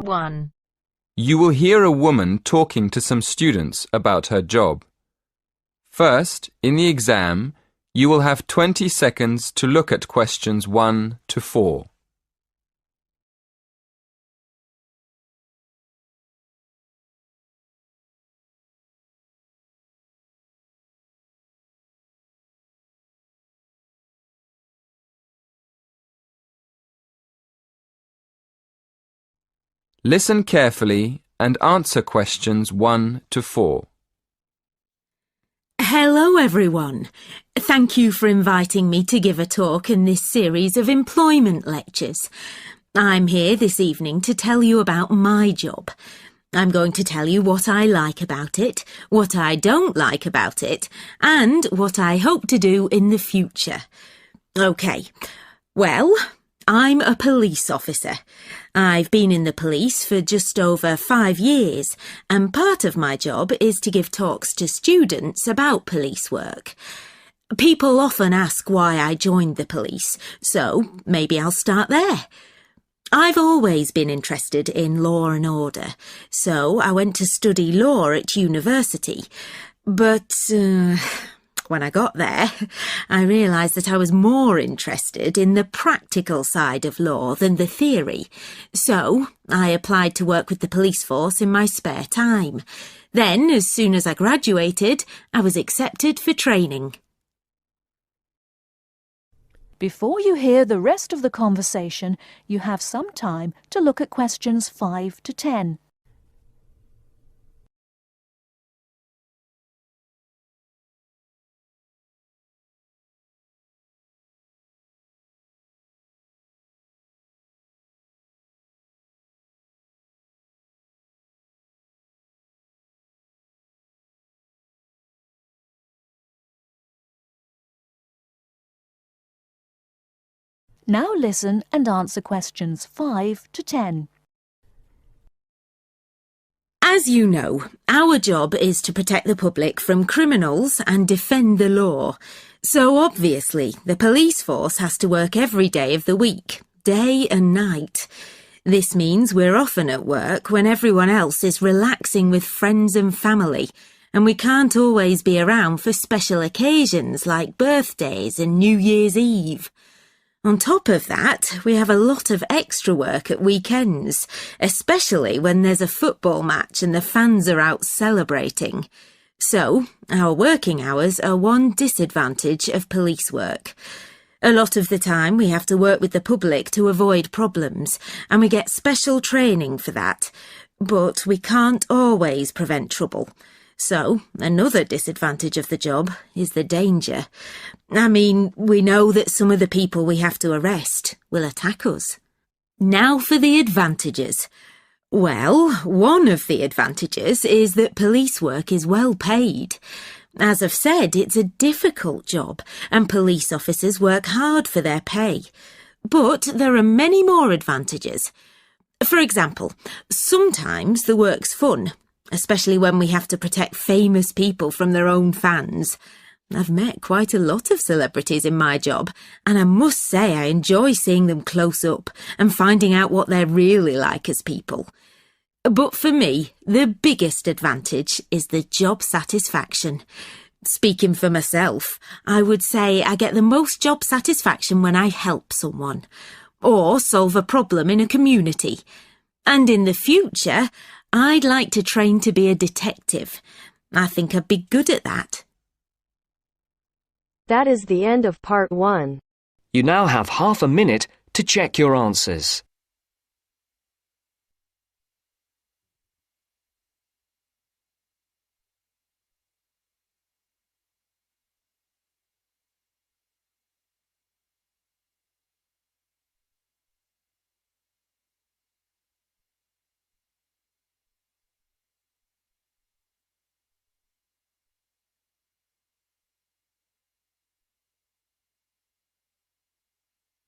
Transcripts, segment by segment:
1. You will hear a woman talking to some students about her job. First, in the exam, you will have 20 seconds to look at questions 1 to 4. Listen carefully and answer questions 1 to 4. Hello everyone. Thank you for inviting me to give a talk in this series of employment lectures. I'm here this evening to tell you about my job. I'm going to tell you what I like about it, what I don't like about it, and what I hope to do in the future. OK, well, I'm a police officer. I've been in the police for just over 5 years, and part of my job is to give talks to students about police work. People often ask why I joined the police, so maybe I'll start there. I've always been interested in law and order, so I went to study law at university. But when I got there, I realised that I was more interested in the practical side of law than the theory. So I applied to work with the police force in my spare time. Then, as soon as I graduated, I was accepted for training. Before you hear the rest of the conversation, you have some time to look at questions 5 to 10. Now listen and answer questions 5 to 10. As you know, our job is to protect the public from criminals and defend the law. So obviously, the police force has to work every day of the week, day and night. This means we're often at work when everyone else is relaxing with friends and family, and we can't always be around for special occasions like birthdays and New Year's Eve. On top of that, we have a lot of extra work at weekends, especially when there's a football match and the fans are out celebrating. So, our working hours are one disadvantage of police work. A lot of the time we have to work with the public to avoid problems, and we get special training for that. But we can't always prevent trouble. So, another disadvantage of the job is the danger. I mean, we know that some of the people we have to arrest will attack us. Now for the advantages. Well, one of the advantages is that police work is well paid. As I've said, it's a difficult job, and police officers work hard for their pay. But there are many more advantages. For example, sometimes the work's fun, especially when we have to protect famous people from their own fans. I've met quite a lot of celebrities in my job, and I must say I enjoy seeing them close up and finding out what they're really like as people. But for me, the biggest advantage is the job satisfaction. Speaking for myself, I would say I get the most job satisfaction when I help someone, or solve a problem in a community. And in the future, I'd like to train to be a detective. I think I'd be good at that. That is the end of part 1. You now have half a minute to check your answers.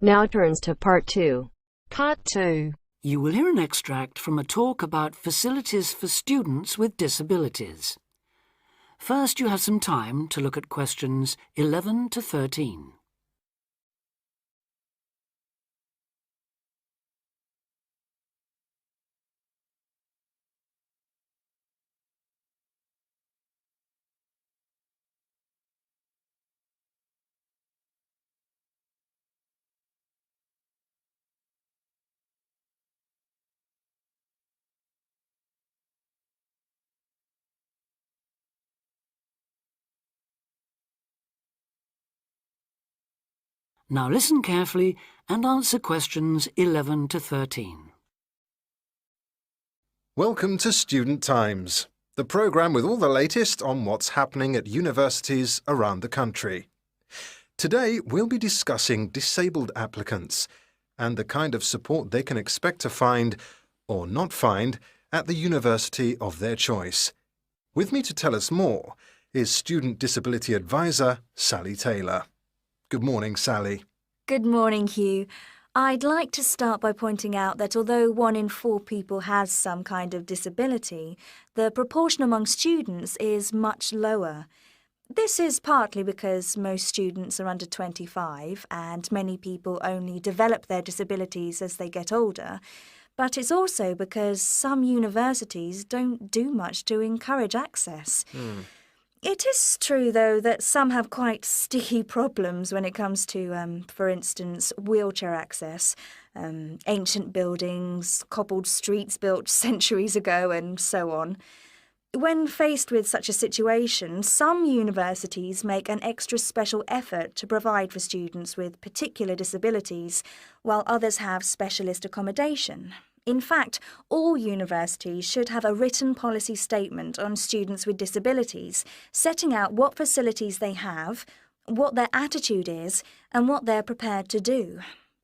Now turns to part 2. Part 2. You will hear an extract from a talk about facilities for students with disabilities. First, you have some time to look at questions 11 to 13. Now listen carefully and answer questions 11 to 13. Welcome to Student Times, the programme with all the latest on what's happening at universities around the country. Today we'll be discussing disabled applicants and the kind of support they can expect to find, or not find, at the university of their choice. With me to tell us more is Student Disability Advisor Sally Taylor. Good morning, Sally. Good morning, Hugh. I'd like to start by pointing out that although 1 in 4 people has some kind of disability, the proportion among students is much lower. This is partly because most students are under 25 and many people only develop their disabilities as they get older, but it's also because some universities don't do much to encourage access. It is true, though, that some have quite sticky problems when it comes to, for instance, wheelchair access, ancient buildings, cobbled streets built centuries ago, and so on. When faced with such a situation, some universities make an extra special effort to provide for students with particular disabilities, while others have specialist accommodation. In fact, all universities should have a written policy statement on students with disabilities, setting out what facilities they have, what their attitude is, and what they're prepared to do.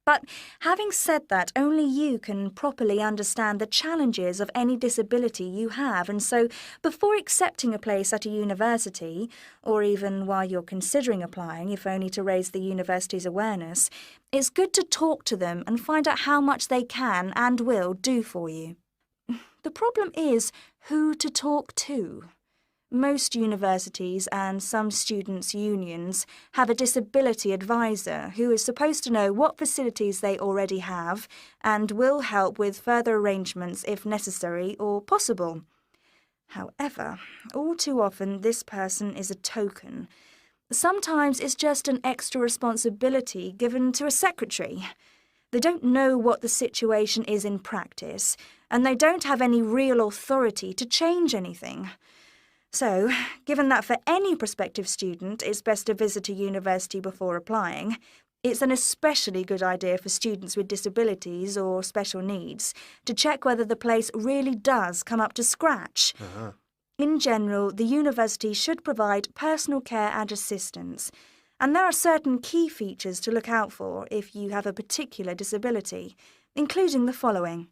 But having said that, only you can properly understand the challenges of any disability you have, and so before accepting a place at a university, or even while you're considering applying, if only to raise the university's awareness, it's good to talk to them and find out how much they can and will do for you. The problem is who to talk to. Most universities and some students' unions have a disability advisor who is supposed to know what facilities they already have and will help with further arrangements if necessary or possible. However, all too often this person is a token. Sometimes it's just an extra responsibility given to a secretary. They don't know what the situation is in practice, and they don't have any real authority to change anything. So, given that for any prospective student it's best to visit a university before applying, it's an especially good idea for students with disabilities or special needs to check whether the place really does come up to scratch. In general, the university should provide personal care and assistance, and there are certain key features to look out for if you have a particular disability, including the following.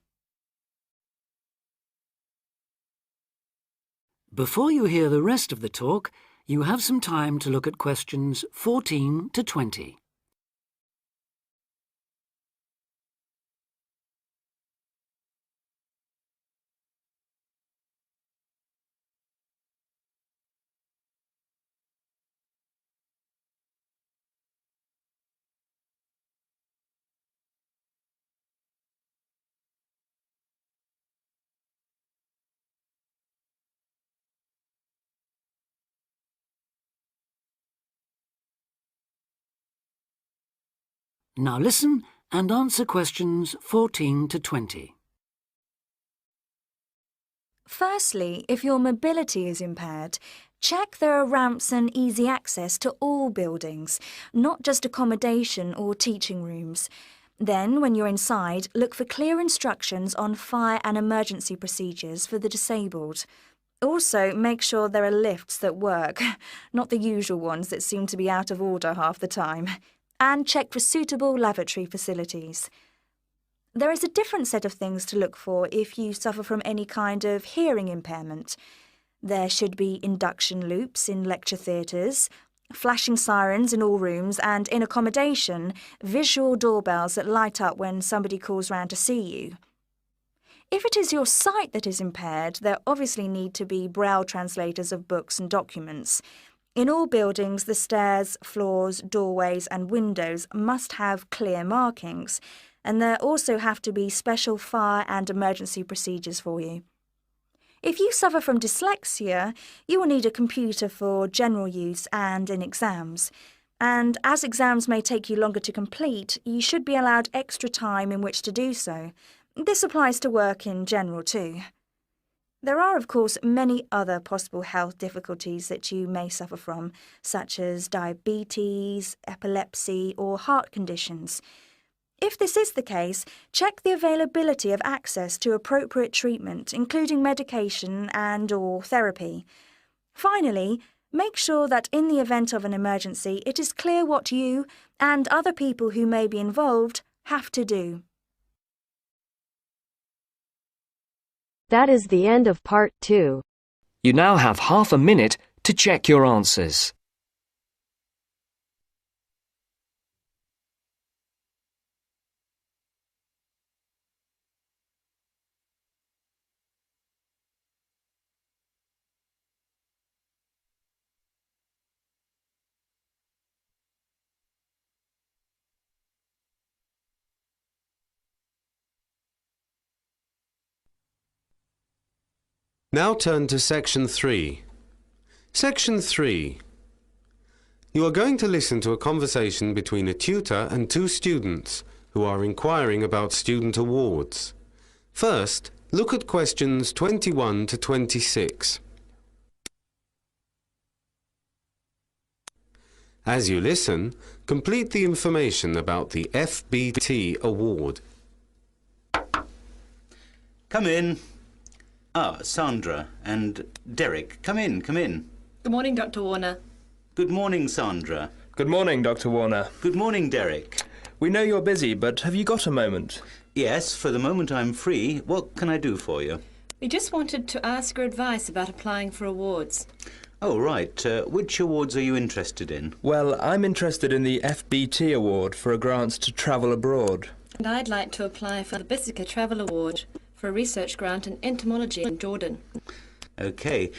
Before you hear the rest of the talk, you have some time to look at questions 14 to 20. Now listen and answer questions 14 to 20. Firstly, if your mobility is impaired, check there are ramps and easy access to all buildings, not just accommodation or teaching rooms. Then, when you're inside, look for clear instructions on fire and emergency procedures for the disabled. Also, make sure there are lifts that work, not the usual ones that seem to be out of order half the time. And check for suitable lavatory facilities. There is a different set of things to look for if you suffer from any kind of hearing impairment. There should be induction loops in lecture theatres, flashing sirens in all rooms, and in accommodation, visual doorbells that light up when somebody calls round to see you. If it is your sight that is impaired, there obviously need to be braille translators of books and documents. In all buildings, the stairs, floors, doorways and windows must have clear markings, and there also have to be special fire and emergency procedures for you. If you suffer from dyslexia, you will need a computer for general use and in exams. And as exams may take you longer to complete, you should be allowed extra time in which to do so. This applies to work in general too. There are, of course, many other possible health difficulties that you may suffer from, such as diabetes, epilepsy, or heart conditions. If this is the case, check the availability of access to appropriate treatment, including medication and/or therapy. Finally, make sure that in the event of an emergency, it is clear what you and other people who may be involved have to do. That is the end of part 2. You now have half a minute to check your answers. Now turn to Section 3. Section 3. You are going to listen to a conversation between a tutor and two students who are inquiring about student awards. First, look at questions 21 to 26. As you listen, complete the information about the FBT award. Come in. Sandra and Derek, come in. Good morning, Dr. Warner. Good morning, Sandra. Good morning, Dr. Warner. Good morning, Derek. We know you're busy, but have you got a moment? Yes, for the moment I'm free. What can I do for you? We just wanted to ask your advice about applying for awards. Oh, right. Which awards are you interested in? Well, I'm interested in the FBT award for a grant to travel abroad. And I'd like to apply for the Bissica Travel Award for a research grant in entomology in Jordan. OK.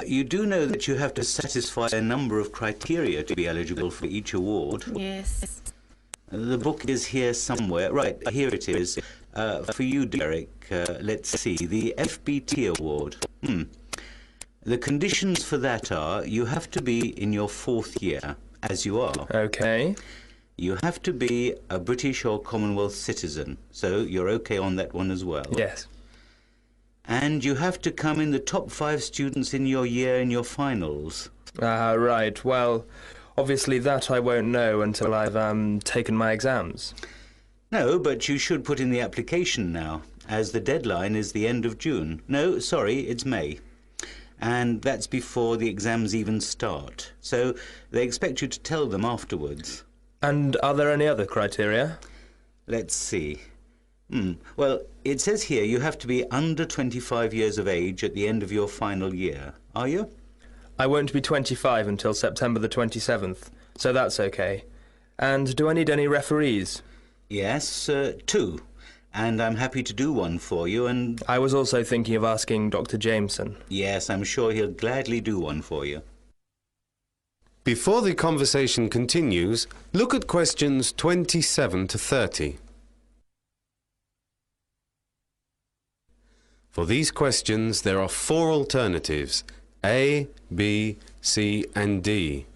You do know that you have to satisfy a number of criteria to be eligible for each award? Yes. The book is here somewhere. Right, here it is. For you, Derek, let's see. The FBT award. The conditions for that are you have to be in your 4th year, as you are. OK. You have to be a British or Commonwealth citizen, so you're OK on that one as well. Yes. And you have to come in the top 5 students in your year in your finals. Right. Well, obviously that I won't know until I've taken my exams. No, but you should put in the application now, as the deadline is the end of June. No, sorry, it's May. And that's before the exams even start. So they expect you to tell them afterwards. And are there any other criteria? Let's see. Well, it says here you have to be under 25 years of age at the end of your final year. Are you? I won't be 25 until September the 27th, so that's OK. And do I need any referees? Yes, 2. And I'm happy to do one for you, and... I was also thinking of asking Dr. Jameson. Yes, I'm sure he'll gladly do one for you. Before the conversation continues, look at questions 27 to 30. For these questions, there are 4 alternatives, A, B, C and D.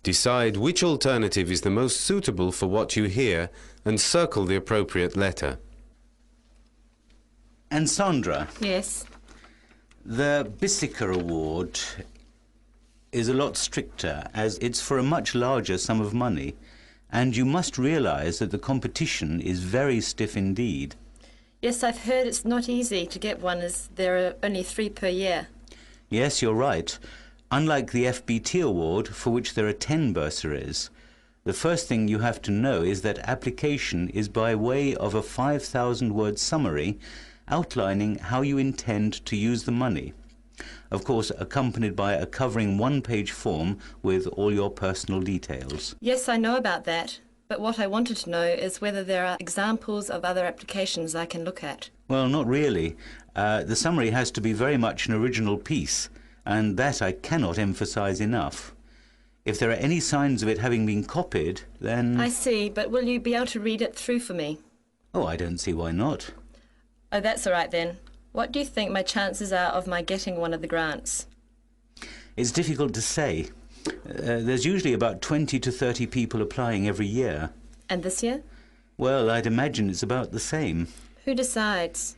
Decide which alternative is the most suitable for what you hear and circle the appropriate letter. And Sandra? Yes? The Bissica Award is a lot stricter, as it's for a much larger sum of money, and you must realise that the competition is very stiff indeed. Yes, I've heard it's not easy to get one, as there are only 3 per year. Yes, you're right. Unlike the FBT award, for which there are 10 bursaries, the first thing you have to know is that application is by way of a 5,000-word summary outlining how you intend to use the money. Of course, accompanied by a covering 1-page form with all your personal details. Yes, I know about that. But what I wanted to know is whether there are examples of other applications I can look at. Well, not really. The summary has to be very much an original piece, and that I cannot emphasise enough. If there are any signs of it having been copied, then... I see, but will you be able to read it through for me? Oh, I don't see why not. Oh, that's all right then. What do you think my chances are of my getting one of the grants? It's difficult to say. There's usually about 20 to 30 people applying every year. And this year? Well, I'd imagine it's about the same. Who decides?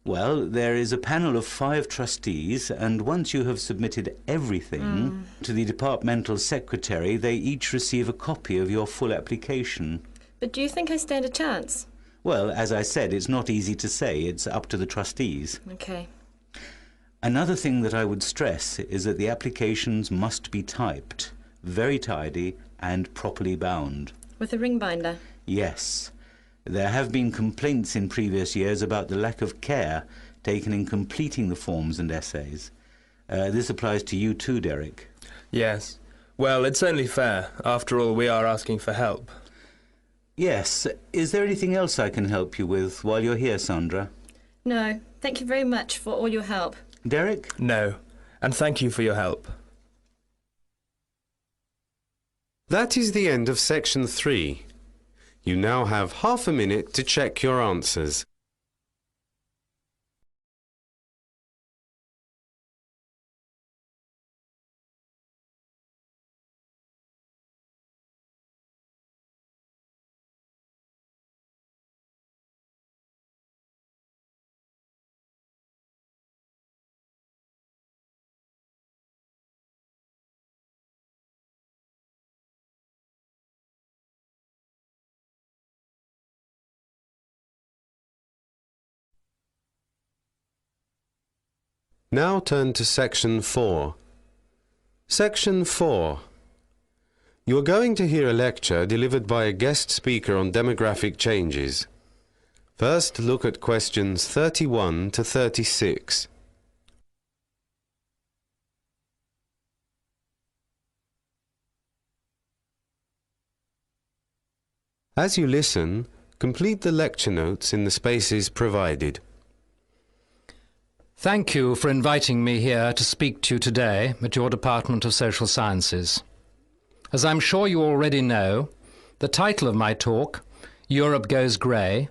Well, there is a panel of 5 trustees, and once you have submitted everything to the departmental secretary, they each receive a copy of your full application. But do you think I stand a chance? Well, as I said, it's not easy to say. It's up to the trustees. Okay. Another thing that I would stress is that the applications must be typed, very tidy and properly bound. With a ring binder? Yes. There have been complaints in previous years about the lack of care taken in completing the forms and essays. This applies to you too, Derek. Yes. Well, it's only fair. After all, we are asking for help. Yes. Is there anything else I can help you with while you're here, Sandra? No. Thank you very much for all your help. Derek? No. And thank you for your help. That is the end of section 3. You now have half a minute to check your answers. Now turn to section 4. Section 4. You are going to hear a lecture delivered by a guest speaker on demographic changes. First, look at questions 31 to 36. As you listen, complete the lecture notes in the spaces provided. Thank you for inviting me here to speak to you today at your Department of Social Sciences. As I'm sure you already know, the title of my talk, Europe Goes Grey,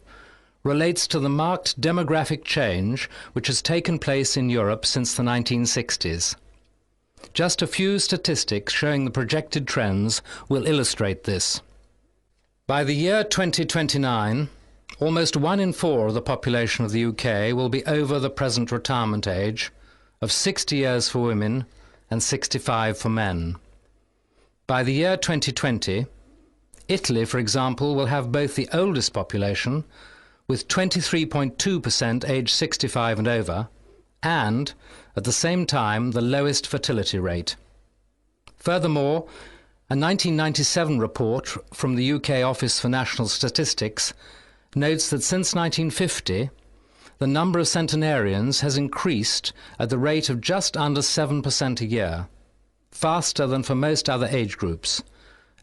relates to the marked demographic change which has taken place in Europe since the 1960s. Just a few statistics showing the projected trends will illustrate this. By the year 2029, almost 1 in 4 of the population of the UK will be over the present retirement age of 60 years for women and 65 for men. By the year 2020, Italy, for example, will have both the oldest population, with 23.2% aged 65 and over, and, at the same time, the lowest fertility rate. Furthermore, a 1997 report from the UK Office for National Statistics notes that since 1950, the number of centenarians has increased at the rate of just under 7% a year, faster than for most other age groups,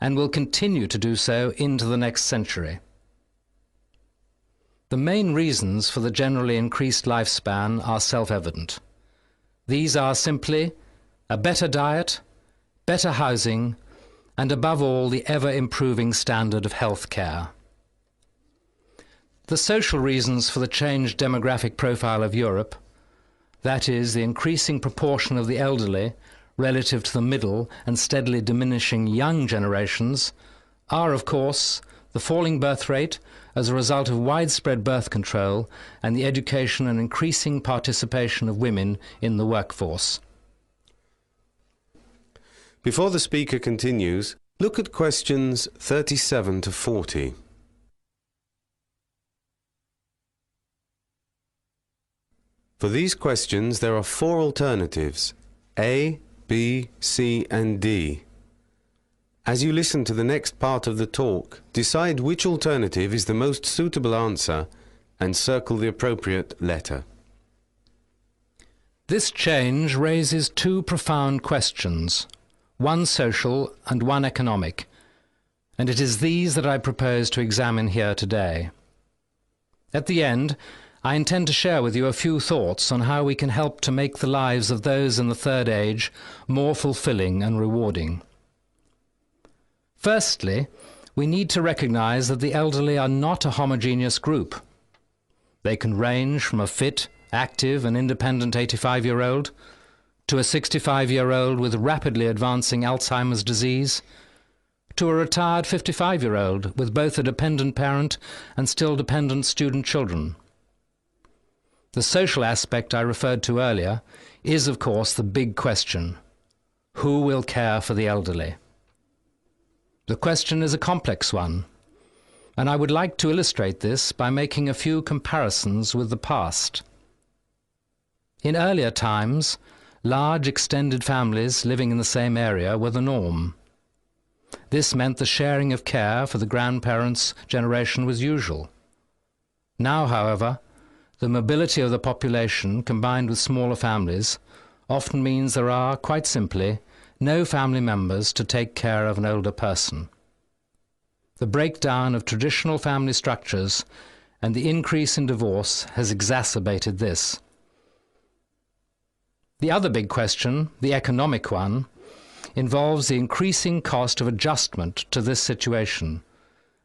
and will continue to do so into the next century. The main reasons for the generally increased lifespan are self-evident. These are simply a better diet, better housing, and above all, the ever-improving standard of health care. The social reasons for the changed demographic profile of Europe, that is, the increasing proportion of the elderly relative to the middle and steadily diminishing young generations, are, of course, the falling birth rate as a result of widespread birth control and the education and increasing participation of women in the workforce. Before the speaker continues, look at questions 37 to 40. For these questions, there are 4 alternatives, A, B, C, and D. As you listen to the next part of the talk, decide which alternative is the most suitable answer and circle the appropriate letter. This change raises 2 profound questions, one social and one economic, and it is these that I propose to examine here today. At the end, I intend to share with you a few thoughts on how we can help to make the lives of those in the third age more fulfilling and rewarding. Firstly, we need to recognize that the elderly are not a homogeneous group. They can range from a fit, active and independent 85-year-old to a 65-year-old with rapidly advancing Alzheimer's disease, to a retired 55-year-old with both a dependent parent and still dependent student children. The social aspect I referred to earlier is, of course, the big question. Who will care for the elderly? The question is a complex one, and I would like to illustrate this by making a few comparisons with the past. In earlier times, large extended families living in the same area were the norm. This meant the sharing of care for the grandparents' generation was usual. Now, however, the mobility of the population combined with smaller families often means there are, quite simply, no family members to take care of an older person. The breakdown of traditional family structures and the increase in divorce has exacerbated this. The other big question, the economic one, involves the increasing cost of adjustment to this situation,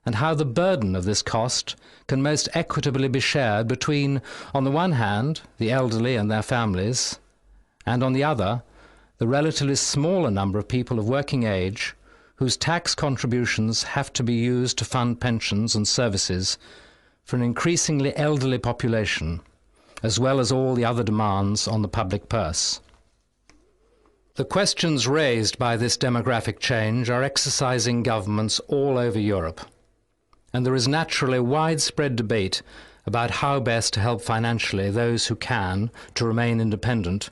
and how the burden of this cost can most equitably be shared between, on the one hand, the elderly and their families, and on the other, the relatively smaller number of people of working age whose tax contributions have to be used to fund pensions and services for an increasingly elderly population, as well as all the other demands on the public purse. The questions raised by this demographic change are exercising governments all over Europe, and there is naturally widespread debate about how best to help financially those who can to remain independent,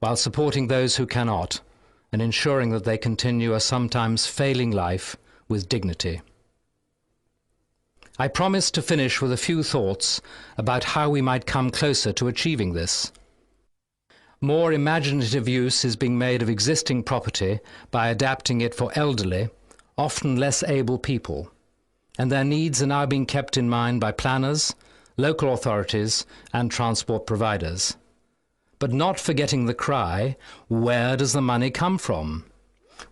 while supporting those who cannot, and ensuring that they continue a sometimes failing life with dignity. I promise to finish with a few thoughts about how we might come closer to achieving this. More imaginative use is being made of existing property by adapting it for elderly, often less able people, and their needs are now being kept in mind by planners, local authorities, and transport providers. But not forgetting the cry, where does the money come from?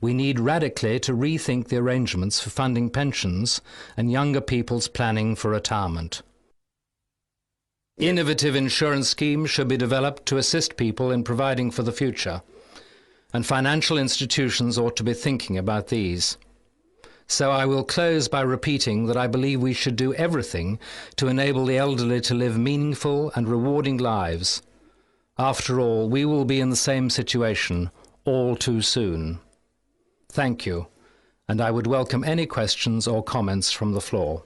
We need radically to rethink the arrangements for funding pensions and younger people's planning for retirement. Innovative insurance schemes should be developed to assist people in providing for the future, and financial institutions ought to be thinking about these. So I will close by repeating that I believe we should do everything to enable the elderly to live meaningful and rewarding lives. After all, we will be in the same situation all too soon. Thank you, and I would welcome any questions or comments from the floor.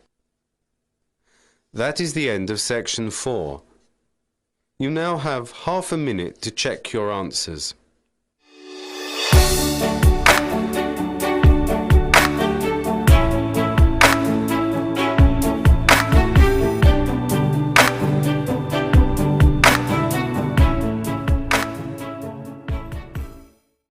That is the end of section 4. You now have half a minute to check your answers.